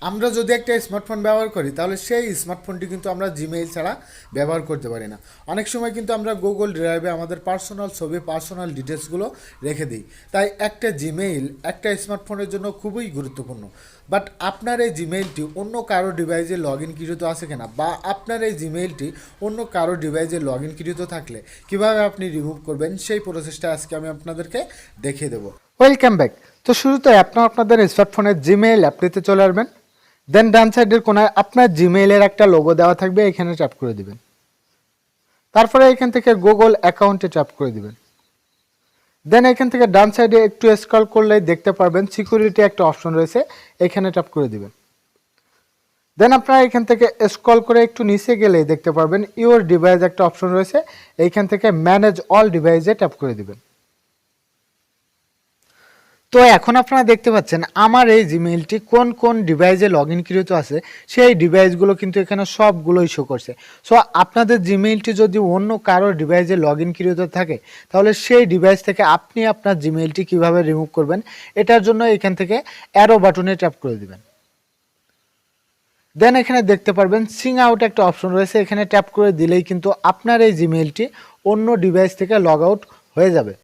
আমরা যদি একটা স্মার্টফোন ব্যবহার করি তাহলে সেই স্মার্টফোনটি কিন্তু আমরা জিমেইল ছাড়া ব্যবহার করতে পারি না। অনেক সময় কিন্তু আমরা গুগল ড্রাইভে আমাদের পার্সোনাল ছবি, পার্সোনাল ডিটেলসগুলো রেখে দিই। তাই একটা জিমেইল একটা স্মার্টফোনের জন্য খুবই গুরুত্বপূর্ণ। বাট আপনার এই জিমেইলটি অন্য কারো ডিভাইসে লগ ইন কৃত আছে কিনা, বা আপনার এই জিমেইলটি অন্য কারো ডিভাইসে লগ ইন কৃত থাকলে কীভাবে আপনি রিমুভ করবেন, সেই প্রসেসটা আজকে আমি আপনাদেরকে দেখিয়ে দেবো। Welcome back. তো শুরুতে আপনাদের স্মার্টফোনের জিমেইল অ্যাপটিতে চলে আসবেন। দেন ডান সাইডের কোনায় আপনার জিমেইলের একটা লোগো দেওয়া থাকবে, এখানে ট্যাপ করে দিবেন। তারপরে এখান থেকে গুগল অ্যাকাউন্টে ট্যাপ করে দিবেন। দেন এখান থেকে ডান সাইডে একটু স্ক্রল করলেই দেখতে পারবেন সিকিউরিটি একটা অপশন রয়েছে, এখানে ট্যাপ করে দিবেন। দেন আপনারা এখান থেকে স্ক্রল করে একটু নিচে গেলেই দেখতে পারবেন ইউর ডিভাইস একটা অপশন রয়েছে, এইখান থেকে ম্যানেজ অল ডিভাইসে ট্যাপ করে দিবেন। তো এখন আপনারা দেখতে পাচ্ছেন আমার এই জিমেইলটি কোন কোন ডিভাইসে লগ ইন কৃত আছে, সেই ডিভাইসগুলো কিন্তু এখানে সবগুলোই শো করছে। সো আপনাদের জিমেইলটি যদি অন্য কারো ডিভাইসে লগ ইন কৃত থাকে তাহলে সেই ডিভাইস থেকে আপনি আপনার জিমেইলটি কিভাবে রিমুভ করবেন, এটার জন্য এখান থেকে অ্যারো বাটনে ট্যাপ করে দিবেন। দেন এখানে দেখতে পারবেন সিং আউট একটা অপশন রয়েছে, এখানে ট্যাপ করে দিলেই কিন্তু আপনার এই জিমেইলটি অন্য ডিভাইস থেকে লগ আউট হয়ে যাবে।